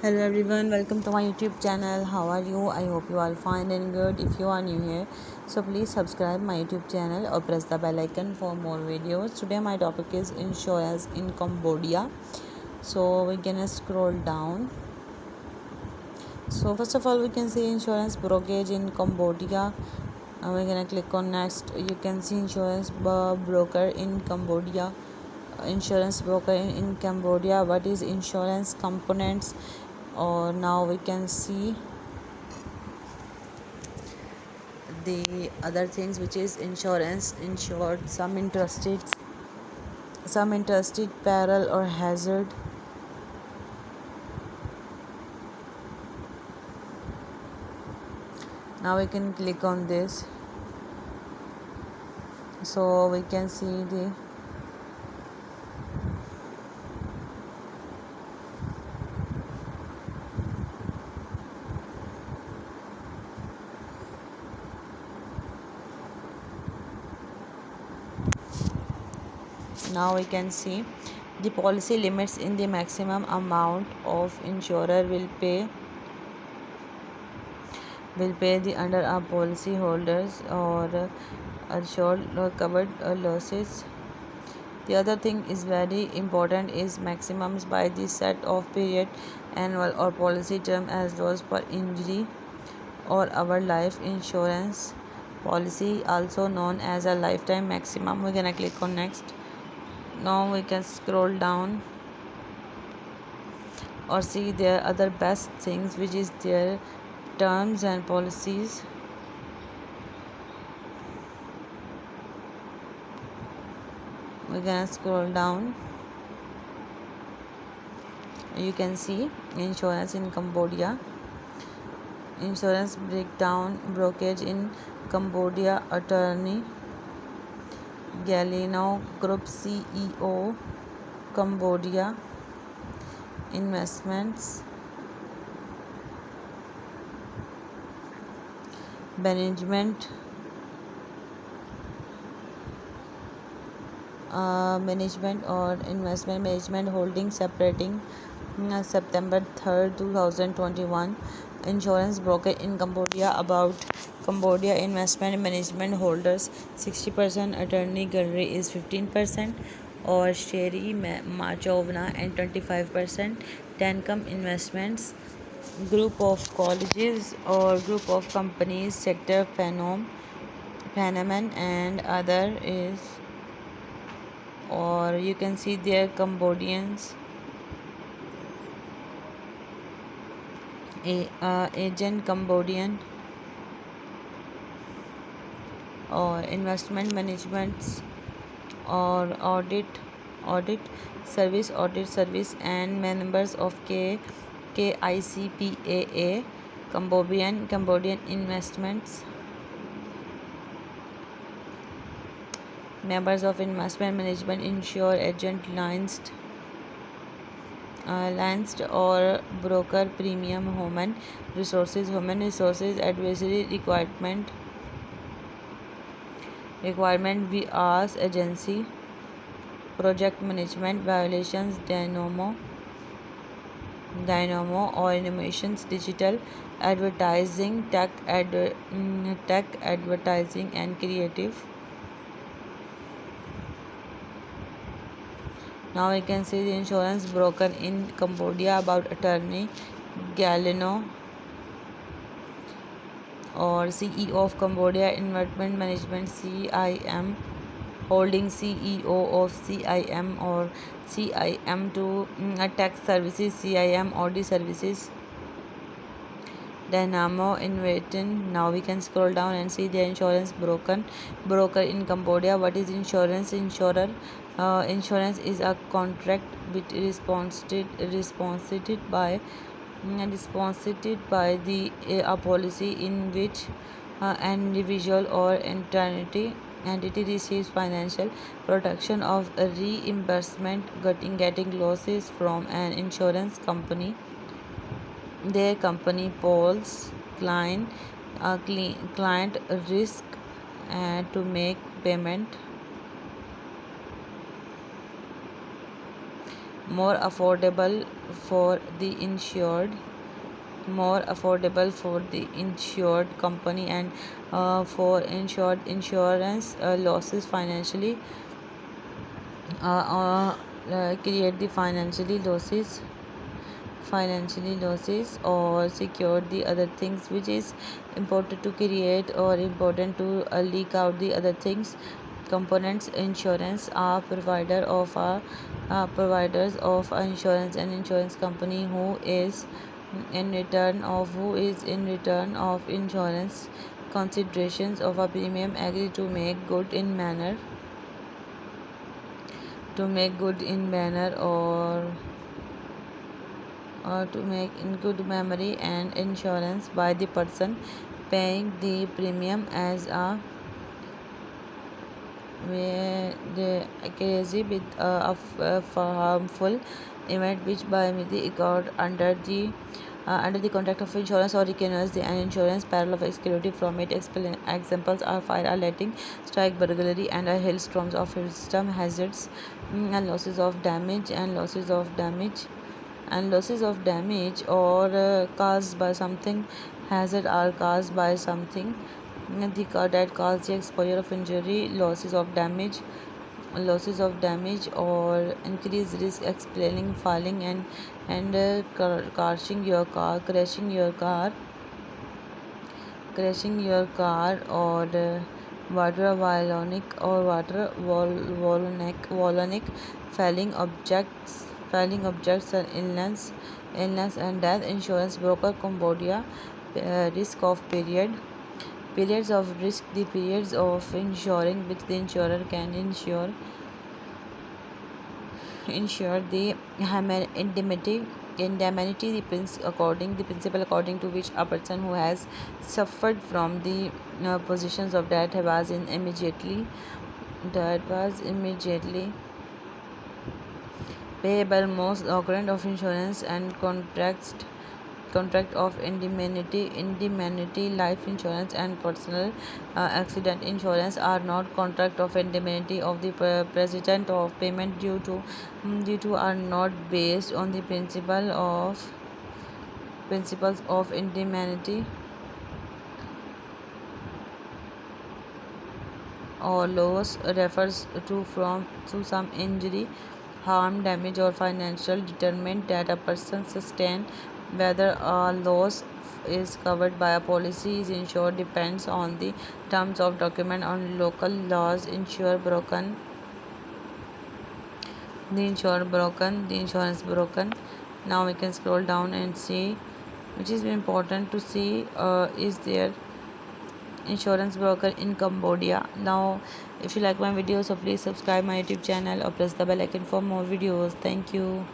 Hello everyone, welcome to my YouTube channel. How are you? I hope you all fine and good. If you are new here, so please subscribe my YouTube channel or press the bell icon for more videos. Today my topic is insurance in Cambodia. So we're gonna scroll down. So first of all, we can see insurance brokerage in Cambodia. We're gonna click on next. You can see insurance broker in Cambodia. Insurance broker in Cambodia. What is insurance components? Or now we can see the other things, which is insurance insured some interested peril or hazard. Now we can click on this, so we can see the now we can see the policy limits in the maximum amount of insurer will pay the under a policy holders or assured covered losses. The other thing is very important is maximums by the set of period, annual or policy term as loss per injury or our life insurance policy, also known as a lifetime maximum. We're gonna click on next. Now we can scroll down or see their other best things, which is their terms and policies. We're gonna scroll down. You can see insurance in Cambodia. Insurance breakdown brokerage in Cambodia. Attorney Galeno Group CEO Cambodia. Investments management or investment management holding separating September 3rd 2021. Insurance broker in Cambodia. About Cambodia investment management holders 60%, attorney gallery is 15%, or Sherry Machovna and 25%. Tancom Investments group of colleges or group of companies sector Phenomen and other is, or you can see their Cambodians agent Cambodian or investment managements or audit service and members of KICPAA Cambodian investments. Members of investment management insure agent licensed or broker premium human resources advisory requirement we ask agency project management violations dynamo or innovations digital advertising tech advertising and creative. Now we can see the insurance broker in Cambodia. About attorney Galeno or CEO of Cambodia Investment Management CIM holding CEO of CIM or CIM to tax services CIM audit services Dynamo Inventin. Now we can scroll down and see the insurance broker in Cambodia. What is insurance? Insurance is a contract which is sponsored by a policy in which an individual or entity receives financial protection of a reimbursement getting losses from an insurance company. Their company pools client risk to make payment. more affordable for the insured, more affordable for the insured company, and for insured insurance losses uh, create the financially losses or secure the other things which is important to create or important to leak out the other things components. Insurance are providers of insurance, and insurance company who is in return of insurance considerations of a premium agree to make good in manner or to make in good memory and insurance by the person paying the premium as a where the accuracy with for harmful event which by the occurred under the contract of insurance or requires the an insurance parallel of security from it. Examples are fire, lightning strike, burglary, and hailstorms of system hazards, and losses of damage or caused by something. Hazard are caused by something that cause the exposure of injury. Losses of damage or increased risk explaining falling and crashing your car or water volcanic falling objects and illness and death. Insurance broker Cambodia risk of periods of risk, the periods of insuring which the insurer can ensure the indemnity the principle according to which a person who has suffered from the positions of death was immediately payable. Most occurrence of insurance and contract of indemnity, life insurance and personal accident insurance are not contract of indemnity of the president of payment due to are not based on the principles of indemnity or loss refers to some injury, harm, damage, or financial detriment that a person sustained. Whether a loss is covered by a policy is insured depends on the terms of document on local laws. The insurance broken. Now we can scroll down and see, which is important to see is there insurance broker in Cambodia. Now if you like my video, so please subscribe my YouTube channel or press the bell icon for more videos. Thank you.